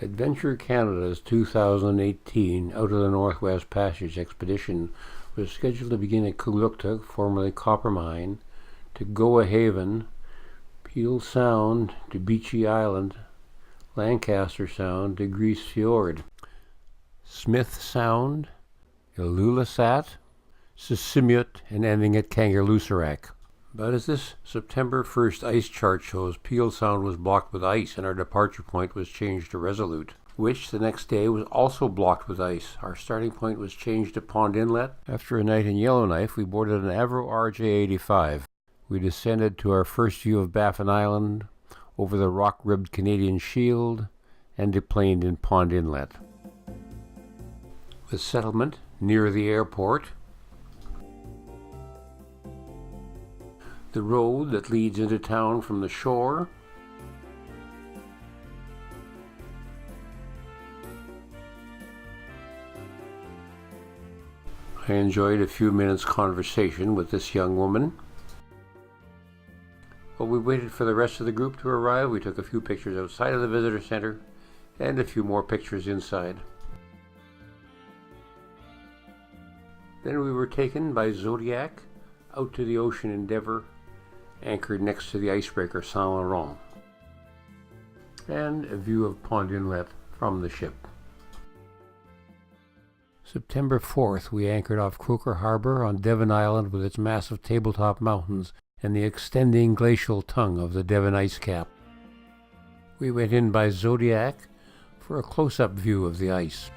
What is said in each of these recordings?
Adventure Canada's 2018 Out of the Northwest Passage expedition was scheduled to begin at Kglucktuq, formerly Coppermine, to Goa Haven, Peel Sound to Beechey Island, Lancaster Sound to Grise Fiord, Smith Sound, Ilulissat, Sisimiut, and ending at Kangerlussuaq. But as this September 1st ice chart shows, Peel Sound was blocked with ice and our departure point was changed to Resolute, which the next day was also blocked with ice. Our starting point was changed to Pond Inlet. After a night in Yellowknife, we boarded an Avro RJ-85. We descended to our first view of Baffin Island, over the rock-ribbed Canadian Shield, and deplaned in Pond Inlet. With settlement near the airport, the road that leads into town from the shore, I enjoyed a few minutes' conversation with this young woman. While we waited for the rest of the group to arrive, we took a few pictures outside of the visitor center and a few more pictures inside. Then we were taken by Zodiac out to the Ocean Endeavour, anchored next to the icebreaker Saint Laurent, and a view of Pond Inlet from the ship. September 4th, we anchored off Croker Harbour on Devon Island with its massive tabletop mountains and the extending glacial tongue of the Devon ice cap. We went in by Zodiac for a close-up view of the ice.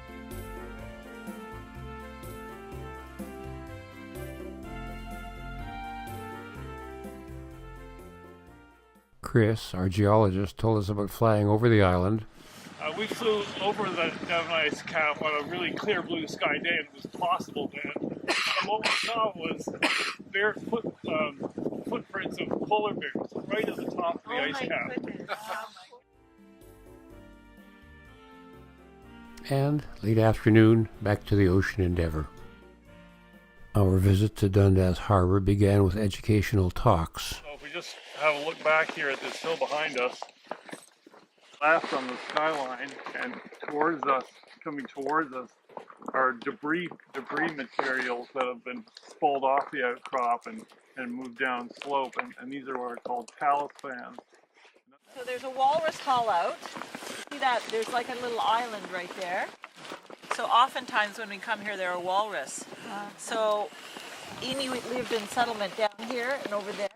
Chris, our geologist, told us about flying over the island. We flew over the Devon ice cap on a really clear blue sky day, and it was possible then. And what we saw was bare footprints of polar bears right at the top of the ice cap. And late afternoon, back to the Ocean Endeavour. Our visit to Dundas Harbour began with educational talks. So if we just have a look back here at this hill behind us, left on the skyline, and towards us, coming towards us, are debris materials that have been spalled off the outcrop and moved down slope, and these are what are called talus fans. So there's a walrus haul out. See that? There's like a little island right there. So oftentimes when we come here, there are walrus. So Inuit lived in settlement down here and over there.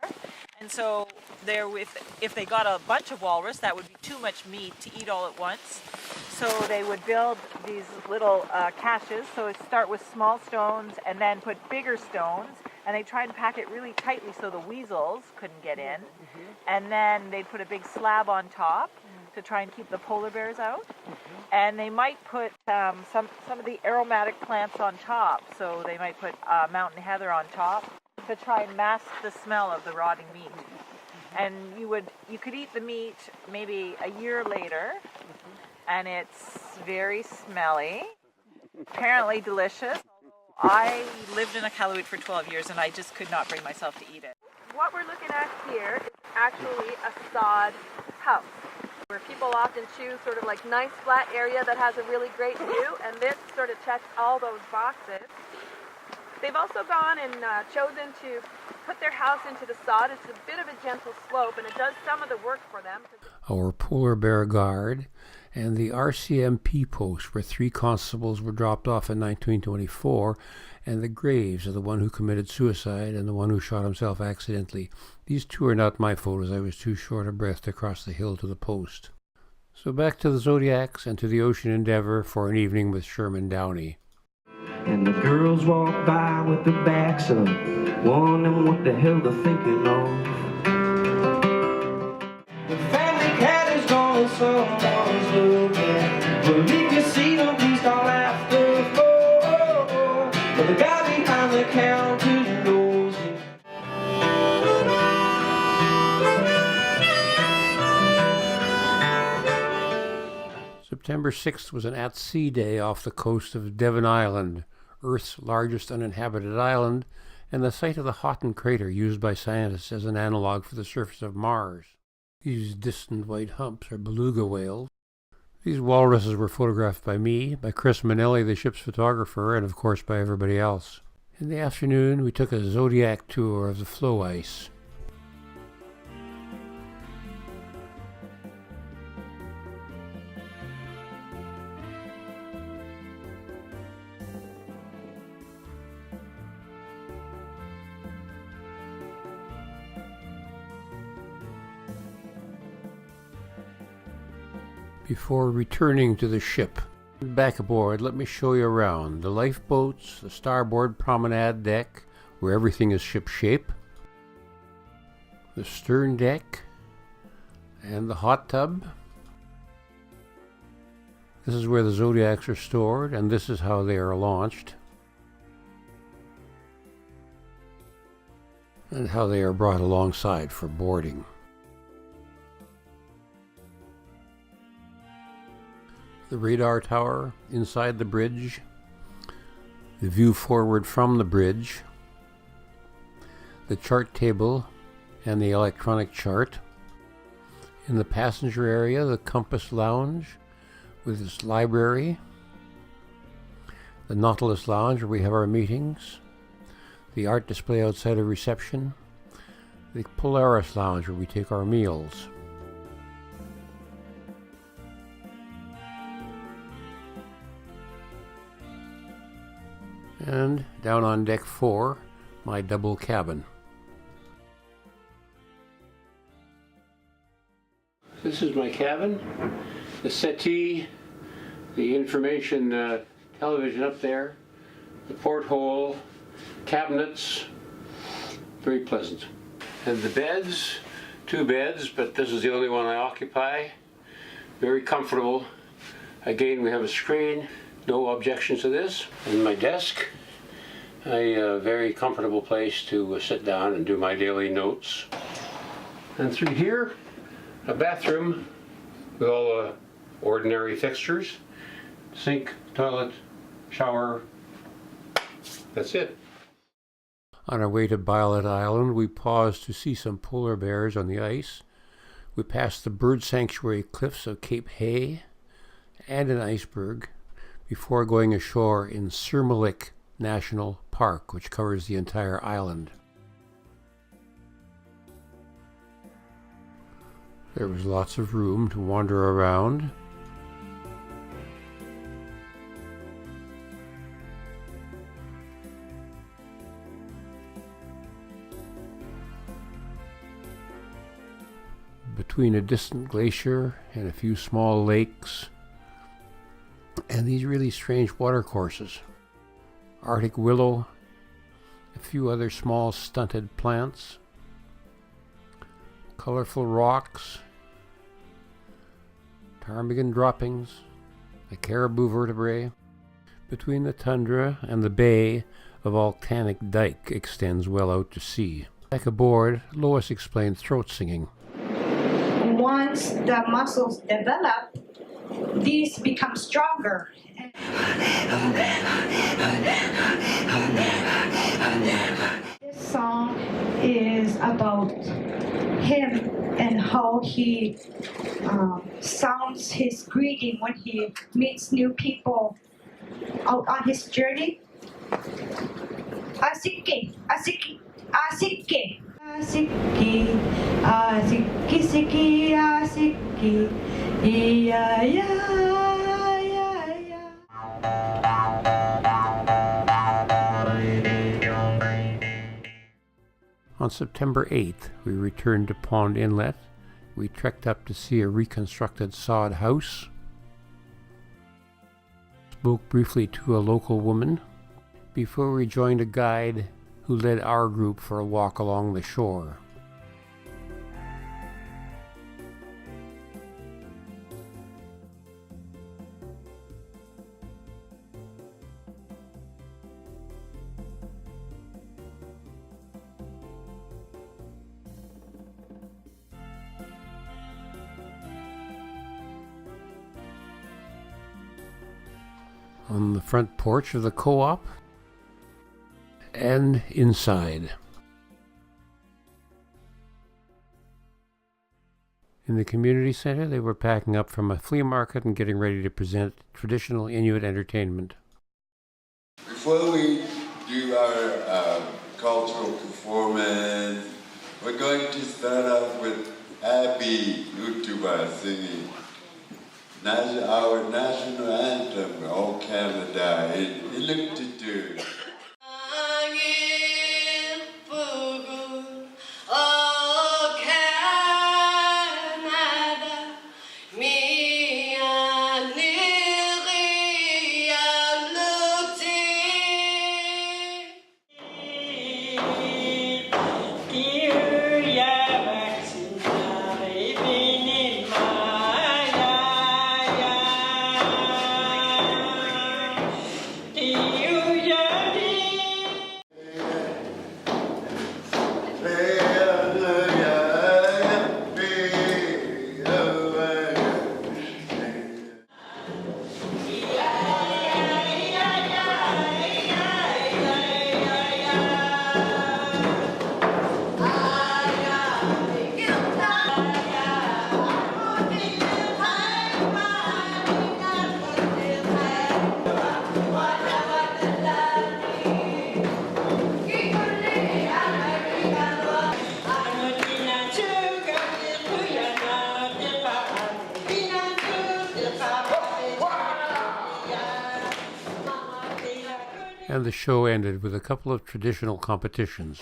And so if they got a bunch of walrus, that would be too much meat to eat all at once. So they would build these little caches. So it start with small stones and then put bigger stones. And they try and pack it really tightly so the weasels couldn't get in. And then they'd put a big slab on top to try and keep the polar bears out. And they might put some of the aromatic plants on top. So they might put mountain heather on top to try and mask the smell of the rotting meat. And you could eat the meat maybe a year later, and it's very smelly, apparently delicious. I lived in Iqaluit for 12 years, and I just could not bring myself to eat it. What we're looking at here is actually a sod house, where people often choose sort of like nice flat area that has a really great view, and this sort of checks all those boxes. They've also gone and chosen to put their house into the sod. It's a bit of a gentle slope, and it does some of the work for them. Our polar bear guard and the RCMP post where 3 constables were dropped off in 1924, and the graves of the one who committed suicide and the one who shot himself accidentally. These 2 are not my photos. I was too short of breath to cross the hill to the post. So back to the Zodiacs and to the Ocean Endeavour for an evening with Sherman Downey. And the girls walk by with their backs up, wondering what the hell they're thinking of. The family cat is gone, someone's looking. Well, if you see them, please call after 4. But the guy behind the counter knows it. September 6th was an at-sea day off the coast of Devon Island, Earth's largest uninhabited island, and the site of the Houghton crater used by scientists as an analog for the surface of Mars. These distant white humps are beluga whales. These walruses were photographed by me, by Chris Manelli, the ship's photographer, and of course by everybody else. In the afternoon, we took a zodiac tour of the floe ice. Before returning to the ship, back aboard, let me show you around the lifeboats, the starboard promenade deck, where everything is ship-shape, the stern deck, and the hot tub. This is where the Zodiacs are stored, and this is how they are launched, and how they are brought alongside for boarding. The radar tower inside the bridge, the view forward from the bridge, the chart table and the electronic chart. In the passenger area, the Compass Lounge with its library, the Nautilus Lounge where we have our meetings, the art display outside of reception, the Polaris Lounge where we take our meals. And down on deck 4, my double cabin. This is my cabin, the settee, the information television up there, the porthole, cabinets, very pleasant. And the beds, 2 beds, but this is the only one I occupy, very comfortable. Again, we have a screen. No objections to this. And my desk, a very comfortable place to sit down and do my daily notes. And through here, a bathroom with all the ordinary fixtures. Sink, toilet, shower. That's it. On our way to Bylot Island, we paused to see some polar bears on the ice. We passed the bird sanctuary cliffs of Cape Hay and an iceberg, before going ashore in Surmullik National Park, which covers the entire island. There was lots of room to wander around. Between a distant glacier and a few small lakes, and these really strange watercourses. Arctic willow, a few other small stunted plants, colorful rocks, ptarmigan droppings, a caribou vertebrae. Between the tundra and the bay, a volcanic dike extends well out to sea. Back aboard, Lois explained throat singing. Once the muscles develop, these become stronger. This song is about him and how he sounds his greeting when he meets new people out on his journey. Asiki, asiki, asiki. Asiki, asiki, siki, asiki, yeah, yeah, yeah, yeah. On September 8th, we returned to Pond Inlet. We trekked up to see a reconstructed sod house. Spoke briefly to a local woman before we joined a guide who led our group for a walk along the shore. On the front porch of the co-op and inside. In the community center, they were packing up from a flea market and getting ready to present traditional Inuit entertainment. Before we do our cultural performance, we're going to start off with Abby Lutuba singing our national anthem, O Canada, in Inuktitut. And the show ended with a couple of traditional competitions.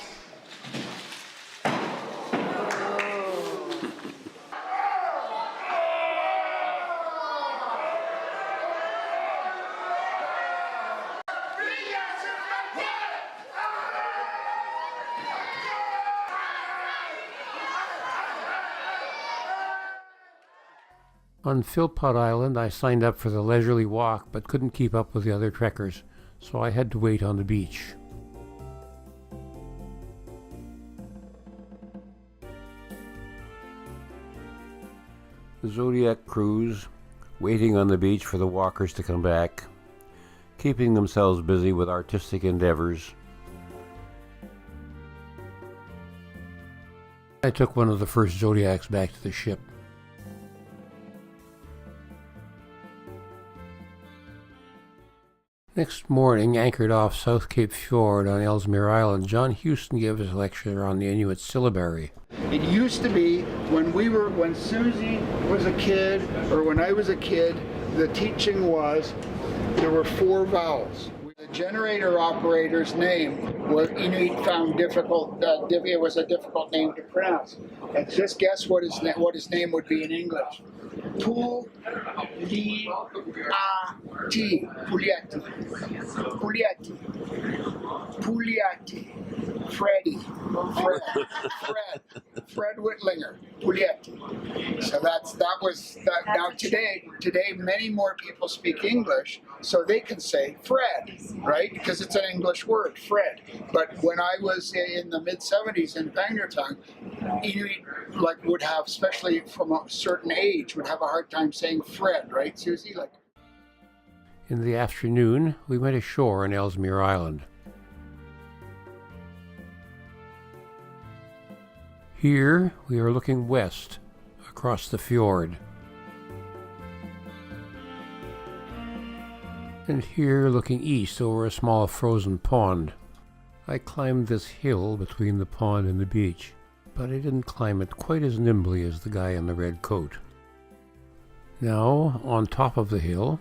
On Philpot Island, I signed up for the leisurely walk but couldn't keep up with the other trekkers, so I had to wait on the beach. The Zodiac cruise, waiting on the beach for the walkers to come back, keeping themselves busy with artistic endeavors. I took one of the first Zodiacs back to the ship. Next morning, anchored off South Cape Fjord on Ellesmere Island, John Houston gave us a lecture on the Inuit syllabary. It used to be when Susie was a kid, or when I was a kid, the teaching was there were 4 vowels. The generator operator's name was Inuit found difficult. It was a difficult name to pronounce. And just guess what his name would be in English. Puliati. Puliati. Puliati. Puliati. Freddie. Fred Whitlinger. Puliati. So that was now today many more people speak English, so they can say Fred, right? Because it's an English word, Fred. But when I was in the mid-70s in Pangnirtung, Inuit would have, especially from a certain age, would have a hard time saying Fred, right, Susie? In the afternoon, we went ashore on Ellesmere Island. Here, we are looking west, across the fjord. And here, looking east over a small frozen pond. I climbed this hill between the pond and the beach, but I didn't climb it quite as nimbly as the guy in the red coat. Now, on top of the hill,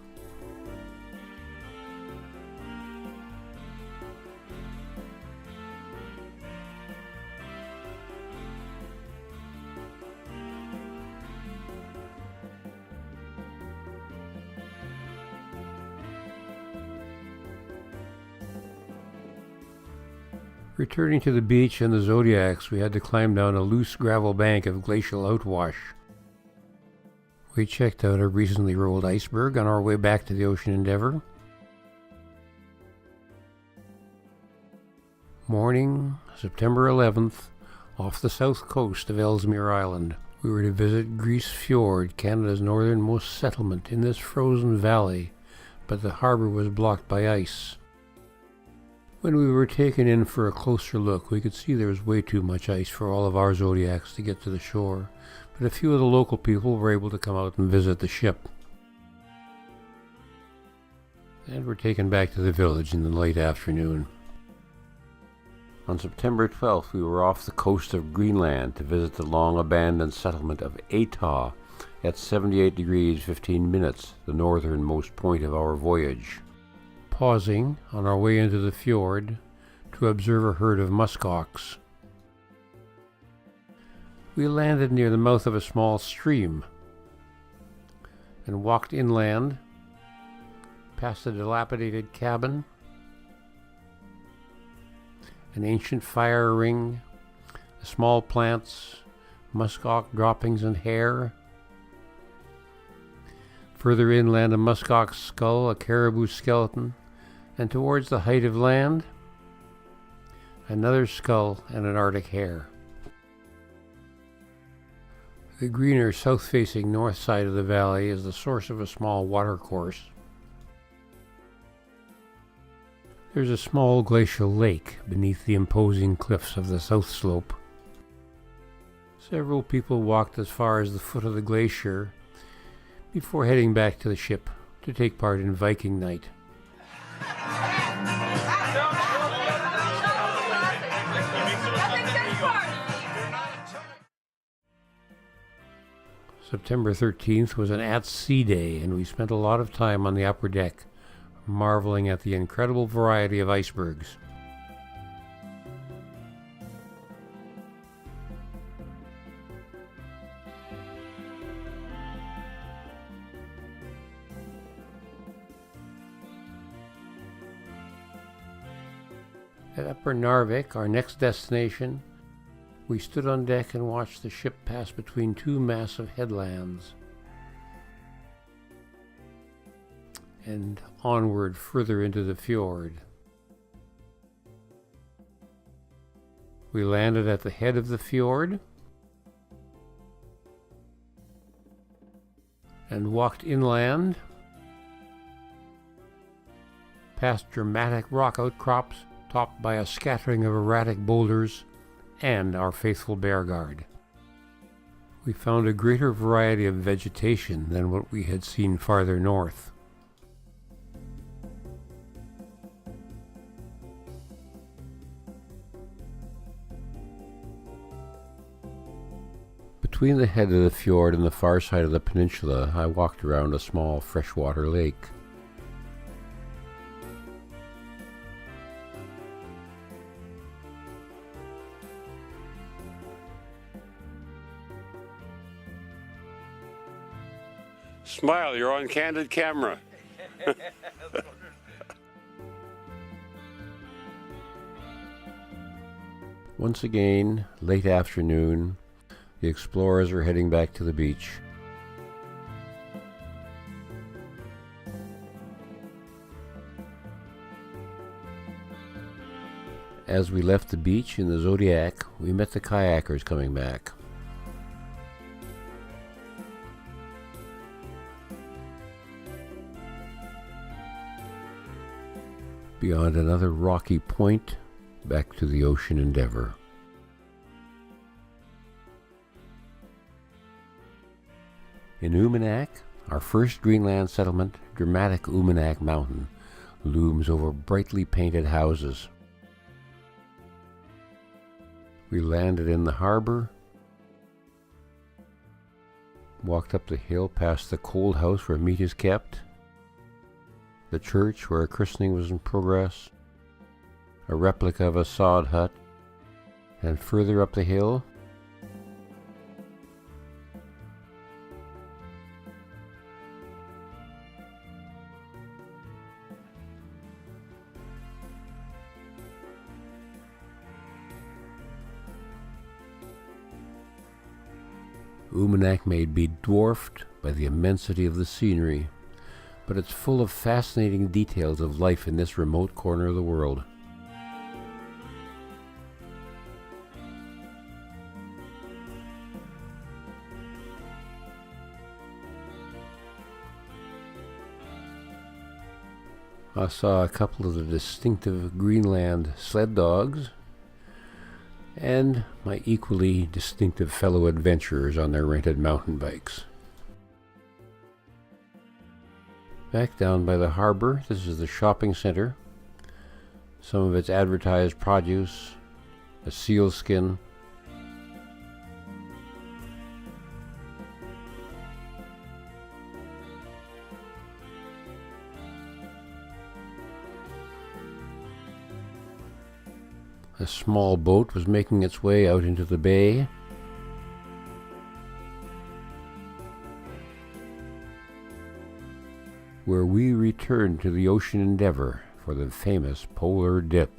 returning to the beach and the Zodiacs, we had to climb down a loose gravel bank of glacial outwash. We checked out a recently rolled iceberg on our way back to the Ocean Endeavour. Morning, September 11th, off the south coast of Ellesmere Island. We were to visit Grise Fjord, Canada's northernmost settlement in this frozen valley, but the harbour was blocked by ice. When we were taken in for a closer look, we could see there was way too much ice for all of our Zodiacs to get to the shore, but a few of the local people were able to come out and visit the ship. And were taken back to the village in the late afternoon. On September 12th, we were off the coast of Greenland to visit the long-abandoned settlement of Atoll at 78 degrees 15 minutes, the northernmost point of our voyage. Pausing on our way into the fjord to observe a herd of muskox. We landed near the mouth of a small stream and walked inland past a dilapidated cabin, an ancient fire ring, small plants, muskox droppings and hair. Further inland, a muskox skull, a caribou skeleton, and towards the height of land, another skull and an Arctic hare. The greener south-facing north side of the valley is the source of a small watercourse. There's a small glacial lake beneath the imposing cliffs of the south slope. Several people walked as far as the foot of the glacier before heading back to the ship to take part in Viking night. September 13th was an at-sea day, and we spent a lot of time on the upper deck, marveling at the incredible variety of icebergs. At Upper Narvik, our next destination, we stood on deck and watched the ship pass between two massive headlands and onward further into the fjord. We landed at the head of the fjord and walked inland past dramatic rock outcrops topped by a scattering of erratic boulders and our faithful bear guard. We found a greater variety of vegetation than what we had seen farther north. Between the head of the fjord and the far side of the peninsula, I walked around a small freshwater lake. Smile, you're on candid camera. Once again, late afternoon, the explorers are heading back to the beach. As we left the beach in the Zodiac, we met the kayakers coming back. Beyond another rocky point, back to the Ocean Endeavour. In Umanak, our first Greenland settlement, dramatic Umanak Mountain looms over brightly painted houses. We landed in the harbor, walked up the hill past the cold house where meat is kept, the church where a christening was in progress, a replica of a sod hut, and further up the hill, Umanak may be dwarfed by the immensity of the scenery, but it's full of fascinating details of life in this remote corner of the world. I saw a couple of the distinctive Greenland sled dogs, and my equally distinctive fellow adventurers on their rented mountain bikes. Back down by the harbor, this is the shopping center. Some of its advertised produce, a seal skin, a small boat was making its way out into the bay. Where we returned to the Ocean Endeavour for the famous polar dip.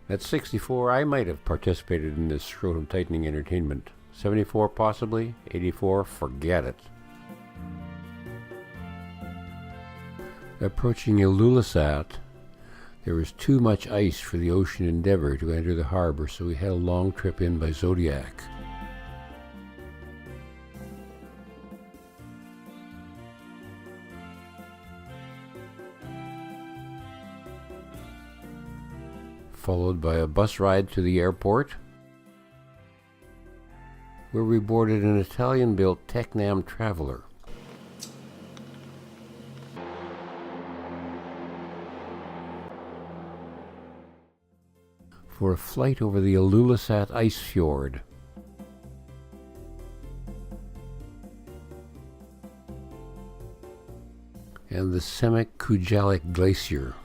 At 64, I might have participated in this scrotum-tightening entertainment. 74 possibly, 84, forget it. Approaching Ilulissat, there was too much ice for the Ocean Endeavour to enter the harbor, so we had a long trip in by Zodiac. Followed by a bus ride to the airport, where we boarded an Italian-built Tecnam Traveler. For a flight over the Ilulissat Ice Fjord. And the Semik-Kujalik Glacier.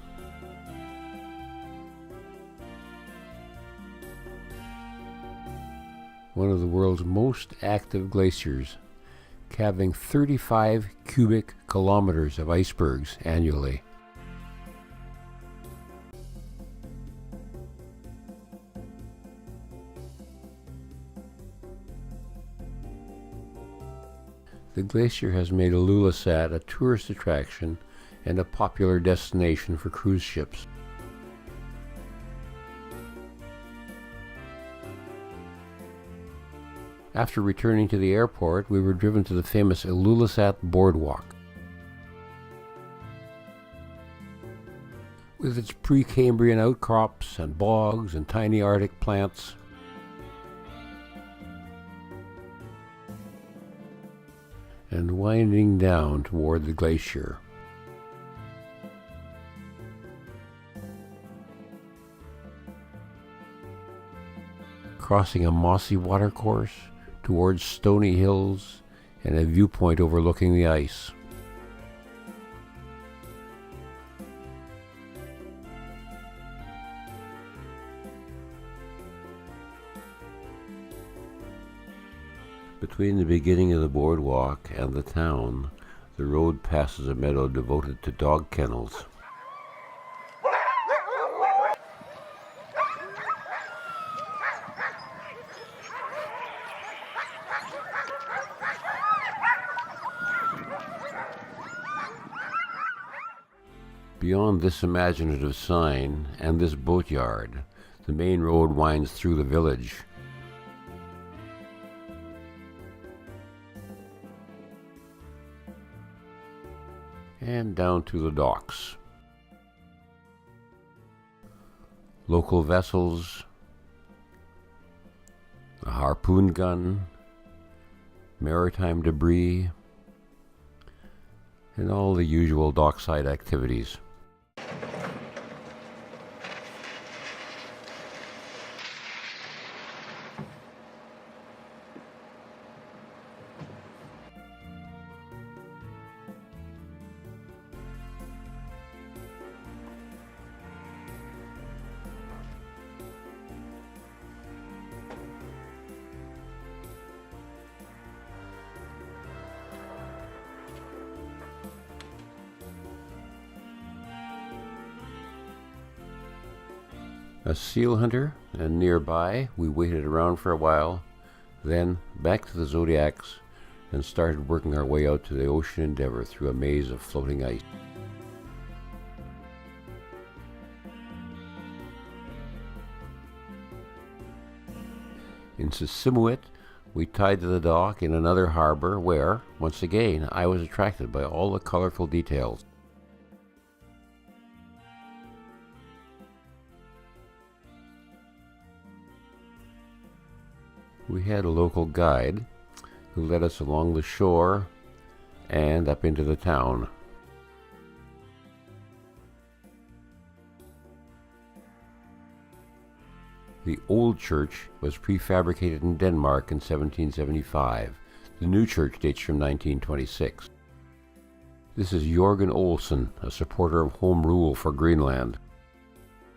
One of the world's most active glaciers, calving 35 cubic kilometers of icebergs annually. The glacier has made Ilulissat a tourist attraction and a popular destination for cruise ships. After returning to the airport, we were driven to the famous Ilulissat Boardwalk. With its Precambrian outcrops and bogs and tiny Arctic plants, and winding down toward the glacier. Crossing a mossy watercourse towards stony hills and a viewpoint overlooking the ice. Between the beginning of the boardwalk and the town, the road passes a meadow devoted to dog kennels. Beyond this imaginative sign and this boatyard, the main road winds through the village. And down to the docks. Local vessels, a harpoon gun, maritime debris, and all the usual dockside activities. A seal hunter, and nearby we waited around for a while, then back to the Zodiacs and started working our way out to the Ocean Endeavour through a maze of floating ice. Sisimiut, we tied to the dock in another harbor where, once again, I was attracted by all the colorful details. We had a local guide who led us along the shore and up into the town. The old church was prefabricated in Denmark in 1775. The new church dates from 1926. This is Jorgen Olsen, a supporter of home rule for Greenland.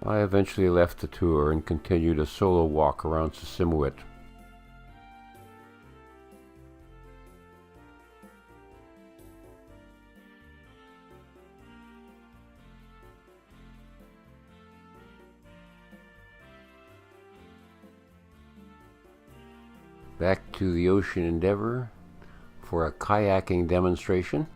I eventually left the tour and continued a solo walk around Sisimiut. Back to the Ocean Endeavour for a kayaking demonstration.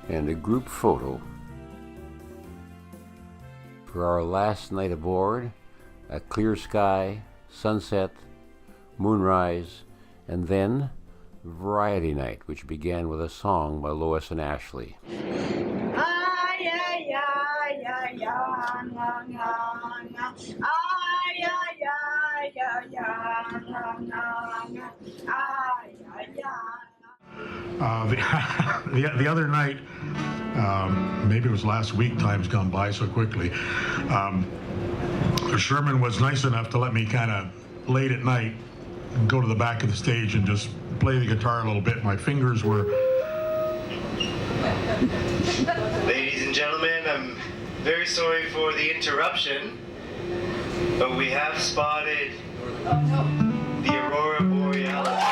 And a group photo. For our last night aboard, a clear sky, sunset, moonrise, and then Variety Night, which began with a song by Lois and Ashley. The other night, maybe it was last week, time's gone by so quickly, Sherman was nice enough to let me kind of late at night go to the back of the stage and just play the guitar a little bit. My fingers were... Ladies and gentlemen, I'm very sorry for the interruption, but we have spotted the Aurora Borealis.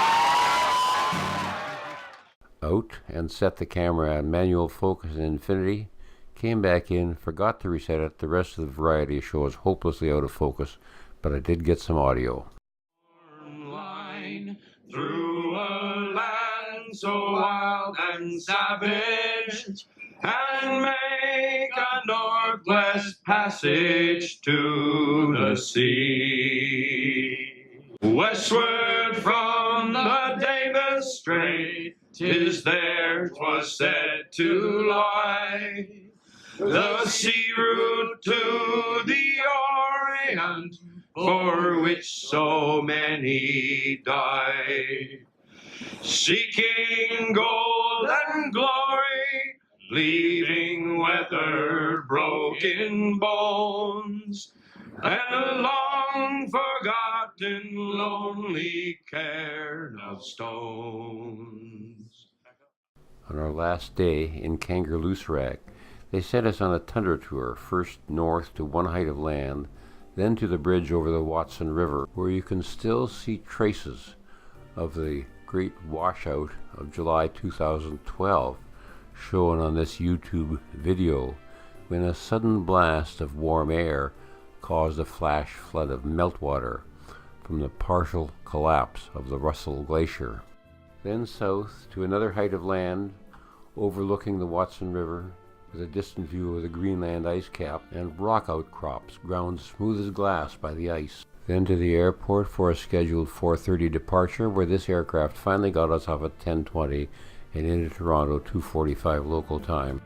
Out and set the camera on manual focus and infinity, came back in, forgot to reset it. The rest of the variety show was hopelessly out of focus, but I did get some audio. Line through a land so wild and savage, and make a northwest passage to the sea. Westward from the Davis Strait, 'tis there 'twas said to lie, the sea route to the Orient, for which so many died. Seeking gold and glory, leaving weathered, broken bones, and a long forgotten, lonely cairn of stones. On our last day in Kangerlussuaq, they sent us on a tundra tour, first north to one height of land, then to the bridge over the Watson River, where you can still see traces of the great washout of July 2012, shown on this YouTube video, when a sudden blast of warm air caused a flash flood of meltwater from the partial collapse of the Russell Glacier. Then south to another height of land, overlooking the Watson River, with a distant view of the Greenland ice cap and rock outcrops ground smooth as glass by the ice. Then to the airport for a scheduled 4:30 departure, where this aircraft finally got us off at 10:20 and into Toronto 2:45 local time.